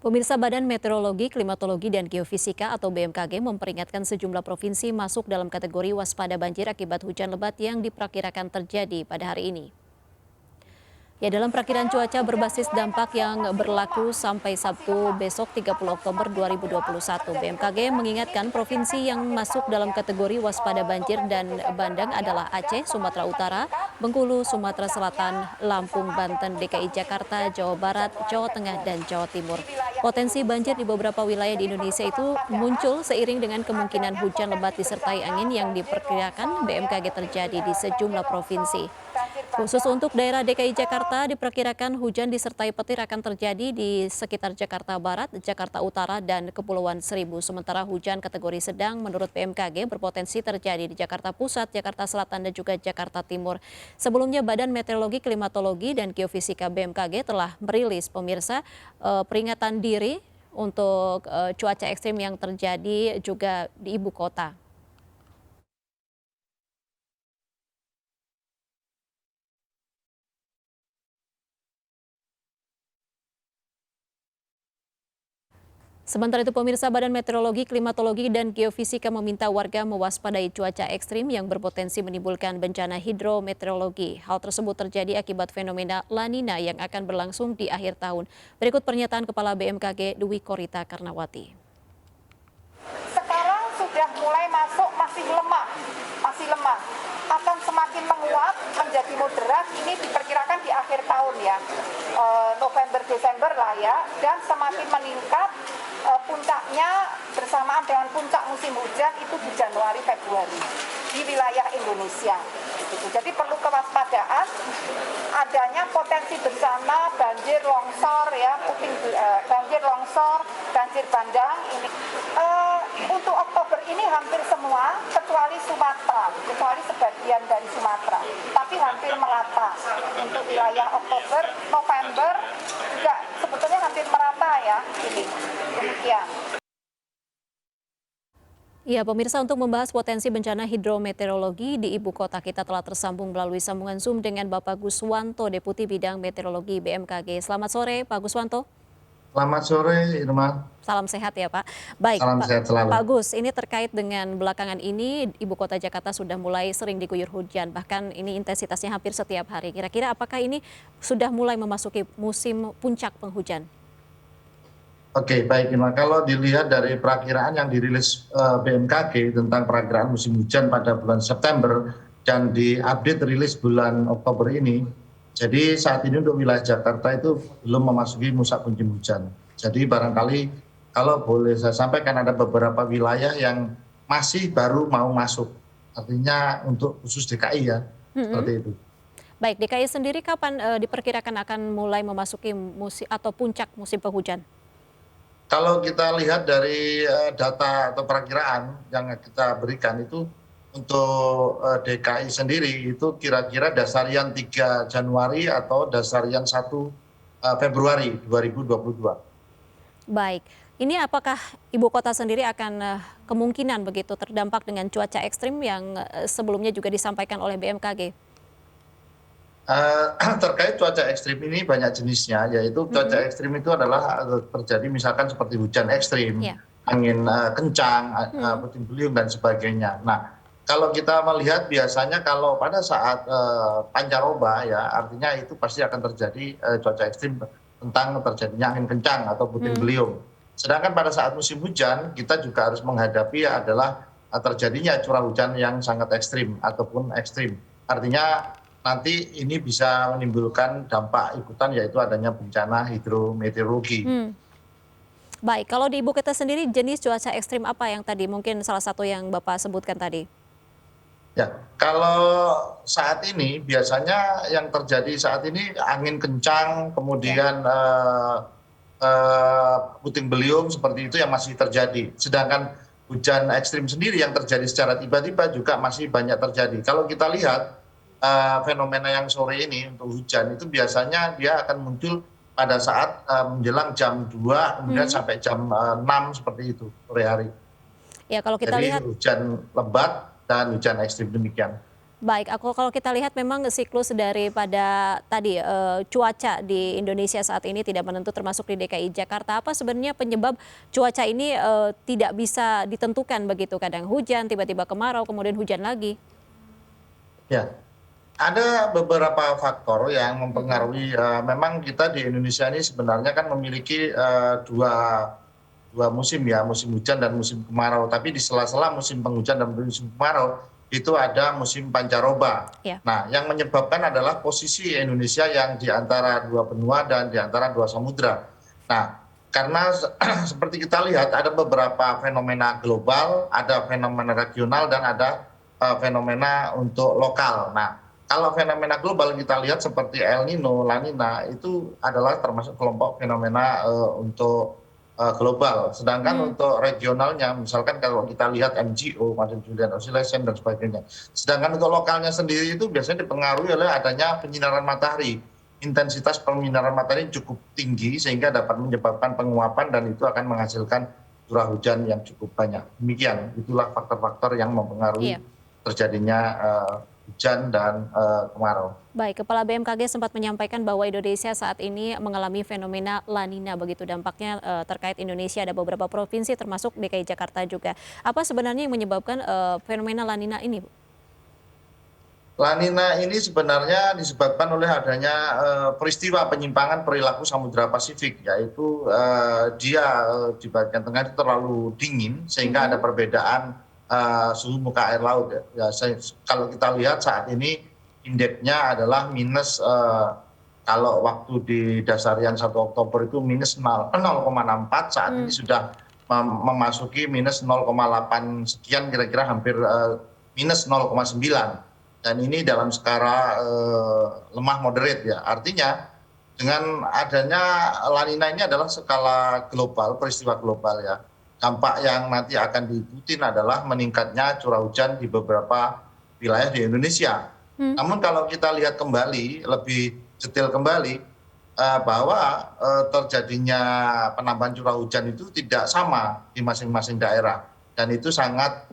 Pemirsa Badan Meteorologi, Klimatologi, dan Geofisika atau BMKG memperingatkan sejumlah provinsi masuk dalam kategori waspada banjir akibat hujan lebat yang diperkirakan terjadi pada hari ini. Ya, dalam perakiran cuaca berbasis dampak yang berlaku sampai Sabtu besok 30 Oktober 2021, BMKG mengingatkan provinsi yang masuk dalam kategori waspada banjir dan bandang adalah Aceh, Sumatera Utara, Bengkulu, Sumatera Selatan, Lampung, Banten, DKI Jakarta, Jawa Barat, Jawa Tengah, dan Jawa Timur. Potensi banjir di beberapa wilayah di Indonesia itu muncul seiring dengan kemungkinan hujan lebat disertai angin yang diperkirakan BMKG terjadi di sejumlah provinsi. Khusus untuk daerah DKI Jakarta, diperkirakan hujan disertai petir akan terjadi di sekitar Jakarta Barat, Jakarta Utara, dan Kepulauan Seribu. Sementara hujan kategori sedang menurut BMKG berpotensi terjadi di Jakarta Pusat, Jakarta Selatan, dan juga Jakarta Timur. Sebelumnya Badan Meteorologi, Klimatologi, dan Geofisika BMKG telah merilis pemirsa peringatan diri untuk cuaca ekstrim yang terjadi juga di ibu kota. Sementara itu pemirsa Badan Meteorologi, Klimatologi, dan Geofisika meminta warga mewaspadai cuaca ekstrim yang berpotensi menimbulkan bencana hidrometeorologi. Hal tersebut terjadi akibat fenomena La Nina yang akan berlangsung di akhir tahun. Berikut pernyataan Kepala BMKG Dwi Korita Karnawati. Sekarang sudah mulai masuk, masih lemah, akan semakin menguat menjadi moderat. Ini diperkirakan di akhir tahun ya, November Desember lah ya, dan semakin meningkat. Puncaknya bersamaan dengan puncak musim hujan itu di Januari Februari di wilayah Indonesia. Jadi perlu kewaspadaan adanya potensi bencana banjir longsor ya, banjir longsor, banjir bandang ini. Untuk Oktober ini hampir semua kecuali Sumatera, kecuali sebagian dari Sumatera, tapi hampir merata. Untuk wilayah Oktober, November juga sebetulnya hampir merata ya ini. Demikian. Ya, pemirsa, untuk membahas potensi bencana hidrometeorologi di ibu kota kita telah tersambung melalui sambungan Zoom dengan Bapak Guswanto, Deputi Bidang Meteorologi BMKG. Selamat sore, Pak Guswanto. Selamat sore, Irma. Salam sehat ya, Pak. Baik, Salam sehat selalu. Pak Gus, ini terkait dengan belakangan ini ibu kota Jakarta sudah mulai sering diguyur hujan, bahkan ini intensitasnya hampir setiap hari. Kira-kira apakah ini sudah mulai memasuki musim puncak penghujan? Oke, baik Irma. Kalau dilihat dari perakiraan yang dirilis BMKG tentang perakiraan musim hujan pada bulan September dan diupdate rilis bulan Oktober ini, jadi saat ini untuk wilayah Jakarta itu belum memasuki musim hujan. Jadi barangkali kalau boleh saya sampaikan ada beberapa wilayah yang masih baru mau masuk. Artinya untuk khusus DKI ya, seperti itu. Baik, DKI sendiri kapan diperkirakan akan mulai memasuki musim atau puncak musim penghujan? Kalau kita lihat dari data atau perakiraan yang kita berikan itu untuk DKI sendiri itu kira-kira dasarian 3 Januari atau dasarian 1 Februari 2022. Baik, ini apakah ibu kota sendiri akan kemungkinan begitu terdampak dengan cuaca ekstrim yang sebelumnya juga disampaikan oleh BMKG? Terkait cuaca ekstrim ini banyak jenisnya, yaitu cuaca ekstrim itu adalah terjadi misalkan seperti hujan ekstrim, angin kencang, puting beliung dan sebagainya. Nah, kalau kita melihat biasanya kalau pada saat pancaroba ya, artinya itu pasti akan terjadi cuaca ekstrim tentang terjadinya angin kencang atau puting beliung. Sedangkan pada saat musim hujan kita juga harus menghadapi adalah terjadinya curah hujan yang sangat ekstrim ataupun ekstrim. Artinya nanti ini bisa menimbulkan dampak ikutan yaitu adanya bencana hidrometeorologi. Baik, kalau di ibu kota sendiri jenis cuaca ekstrim apa yang tadi mungkin salah satu yang Bapak sebutkan tadi? Ya, kalau saat ini biasanya yang terjadi saat ini angin kencang, kemudian puting beliung seperti itu yang masih terjadi. Sedangkan hujan ekstrim sendiri yang terjadi secara tiba-tiba juga masih banyak terjadi. Kalau kita lihat fenomena yang sore ini untuk hujan itu biasanya dia akan muncul pada saat menjelang jam 2 kemudian sampai jam 6 seperti itu sore hari. Ya, kalau kita Jadi lihat hujan lebat dan hujan ekstrim demikian. Baik, kalau kita lihat memang siklus daripada tadi cuaca di Indonesia saat ini tidak menentu termasuk di DKI Jakarta. Apa sebenarnya penyebab cuaca ini tidak bisa ditentukan begitu? Kadang hujan, tiba-tiba kemarau, kemudian hujan lagi. Ya, ada beberapa faktor yang mempengaruhi. Memang kita di Indonesia ini sebenarnya kan memiliki dua dua musim ya, musim hujan dan musim kemarau. Tapi di sela-sela musim penghujan dan musim kemarau itu ada musim pancaroba. Ya. Nah, yang menyebabkan adalah posisi Indonesia yang di antara dua benua dan di antara dua samudra. Nah, karena seperti kita lihat ada beberapa fenomena global, ada fenomena regional dan ada fenomena untuk lokal. Nah, kalau fenomena global kita lihat seperti El Nino, La Nina itu adalah termasuk kelompok fenomena untuk global. Sedangkan untuk regionalnya, misalkan kalau kita lihat MGO, Modern Julian Oscillation dan sebagainya. Sedangkan untuk lokalnya sendiri itu biasanya dipengaruhi oleh adanya penyinaran matahari. Intensitas penyinaran matahari cukup tinggi sehingga dapat menyebabkan penguapan dan itu akan menghasilkan curah hujan yang cukup banyak. Demikian, itulah faktor-faktor yang mempengaruhi terjadinya hujan dan kemarau. Baik, Kepala BMKG sempat menyampaikan bahwa Indonesia saat ini mengalami fenomena La Nina, begitu dampaknya terkait Indonesia ada beberapa provinsi termasuk DKI Jakarta juga. Apa sebenarnya yang menyebabkan fenomena La Nina ini, Bu? La Nina ini sebenarnya disebabkan oleh adanya peristiwa penyimpangan perilaku Samudra Pasifik, yaitu dia di bagian tengah itu terlalu dingin sehingga ada perbedaan suhu muka air laut. Ya, kalau kita lihat saat ini indeksnya adalah minus, kalau waktu di dasarian 1 Oktober itu minus 0,64, saat ini sudah memasuki minus 0,8 sekian, kira-kira hampir minus 0,9. Dan ini dalam skala lemah moderate ya. Artinya dengan adanya La Nina ini adalah skala global, peristiwa global ya. Dampak yang nanti akan diikuti adalah meningkatnya curah hujan di beberapa wilayah di Indonesia. Namun kalau kita lihat kembali, lebih detail kembali, bahwa terjadinya penambahan curah hujan itu tidak sama di masing-masing daerah. Dan itu sangat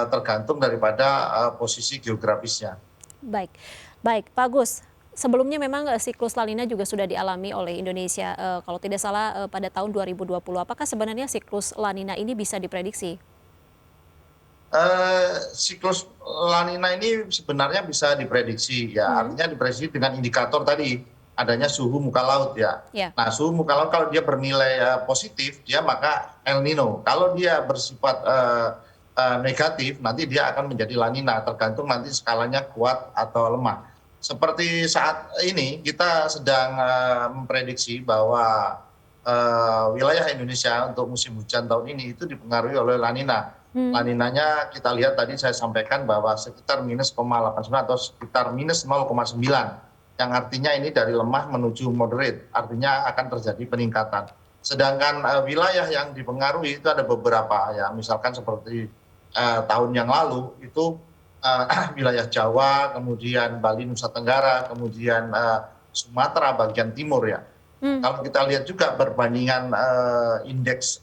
tergantung daripada posisi geografisnya. Baik, baik, Pak Agus. Sebelumnya memang siklus La Nina juga sudah dialami oleh Indonesia. Kalau tidak salah pada tahun 2020. Apakah sebenarnya siklus La Nina ini bisa diprediksi? Siklus La Nina ini sebenarnya bisa diprediksi ya. Artinya diprediksi dengan indikator tadi adanya suhu muka laut ya. Nah, suhu muka laut kalau dia bernilai positif, dia maka El Nino. Kalau dia bersifat negatif, nanti dia akan menjadi La Nina, tergantung nanti skalanya kuat atau lemah. Seperti saat ini kita sedang memprediksi bahwa wilayah Indonesia untuk musim hujan tahun ini itu dipengaruhi oleh La Nina. La Ninanya kita lihat tadi saya sampaikan bahwa sekitar minus 0,89 atau sekitar minus 0,9, yang artinya ini dari lemah menuju moderate, artinya akan terjadi peningkatan. Sedangkan wilayah yang dipengaruhi itu ada beberapa ya, misalkan seperti tahun yang lalu itu wilayah Jawa, kemudian Bali, Nusa Tenggara, kemudian Sumatera bagian timur ya. Kalau kita lihat juga perbandingan indeks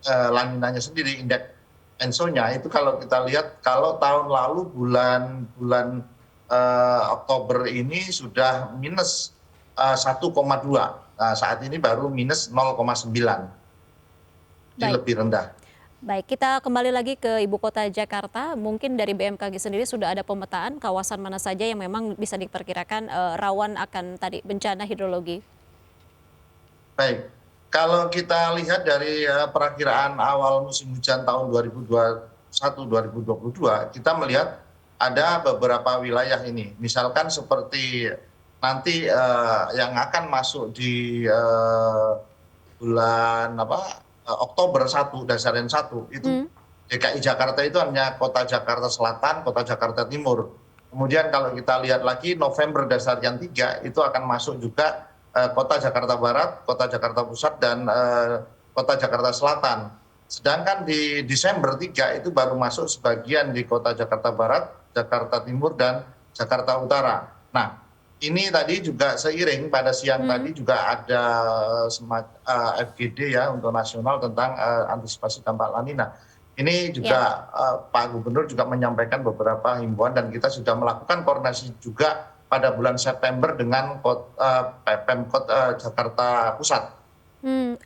La Ninanya sendiri, indeks ENSO-nya itu kalau kita lihat, kalau tahun lalu bulan Oktober ini sudah minus 1,2, nah, saat ini baru minus 0,9, jadi lebih rendah. Baik, kita kembali lagi ke Ibu Kota Jakarta. Mungkin dari BMKG sendiri sudah ada pemetaan kawasan mana saja yang memang bisa diperkirakan rawan akan tadi bencana hidrologi. Baik, kalau kita lihat dari perakiraan awal musim hujan tahun 2021-2022, kita melihat ada beberapa wilayah ini. Misalkan seperti nanti yang akan masuk di bulan Oktober 1, dasarian 1, itu DKI Jakarta itu hanya Kota Jakarta Selatan, Kota Jakarta Timur. Kemudian kalau kita lihat lagi November dasarian 3 itu akan masuk juga Kota Jakarta Barat, Kota Jakarta Pusat, dan Kota Jakarta Selatan. Sedangkan di Desember 3 itu baru masuk sebagian di Kota Jakarta Barat, Jakarta Timur, dan Jakarta Utara. Nah, ini tadi juga seiring pada siang tadi juga ada FGD ya untuk nasional tentang antisipasi dampak La Nina. Ini juga Pak Gubernur juga menyampaikan beberapa himbauan dan kita sudah melakukan koordinasi juga pada bulan September dengan Pemkot Jakarta Pusat.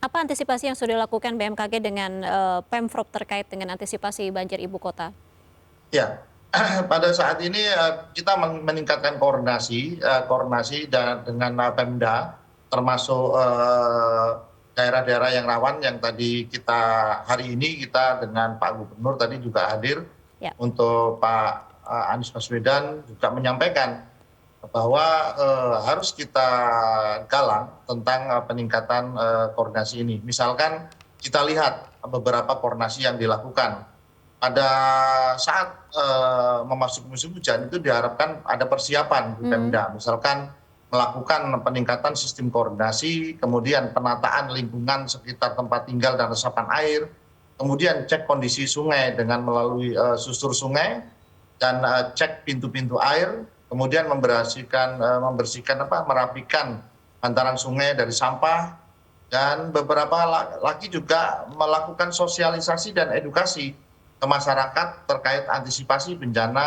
Apa antisipasi yang sudah dilakukan BMKG dengan Pemprov terkait dengan antisipasi banjir ibu kota? Ya, pada saat ini kita meningkatkan koordinasi dan dengan Pemda, termasuk daerah-daerah yang rawan yang tadi hari ini kita dengan Pak Gubernur tadi juga hadir untuk Pak Anies Baswedan juga menyampaikan bahwa harus kita galang tentang peningkatan koordinasi ini. Misalkan kita lihat beberapa koordinasi yang dilakukan pada saat memasuki musim hujan itu diharapkan ada persiapan di Pemda, misalkan melakukan peningkatan sistem koordinasi, kemudian penataan lingkungan sekitar tempat tinggal dan resapan air, kemudian cek kondisi sungai dengan melalui susur sungai dan cek pintu-pintu air, kemudian merapikan bantaran sungai dari sampah, dan beberapa lagi juga melakukan sosialisasi dan edukasi ke masyarakat terkait antisipasi bencana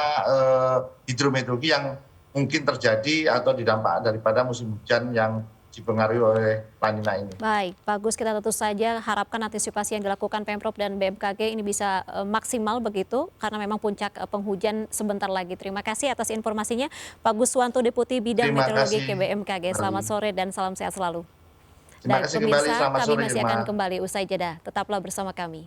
hidrometeorologi yang mungkin terjadi atau didampak daripada musim hujan yang dipengaruhi oleh La Nina ini. Baik, bagus, kita tentu saja harapkan antisipasi yang dilakukan Pemprov dan BMKG ini bisa maksimal begitu, karena memang puncak penghujan sebentar lagi. Terima kasih atas informasinya, Pak Guswanto, Deputi Bidang Meteorologi BMKG. Selamat sore dan salam sehat selalu. Terima kasih kembali, selamat sore. Kami masih akan kembali usai jeda. Tetaplah bersama kami.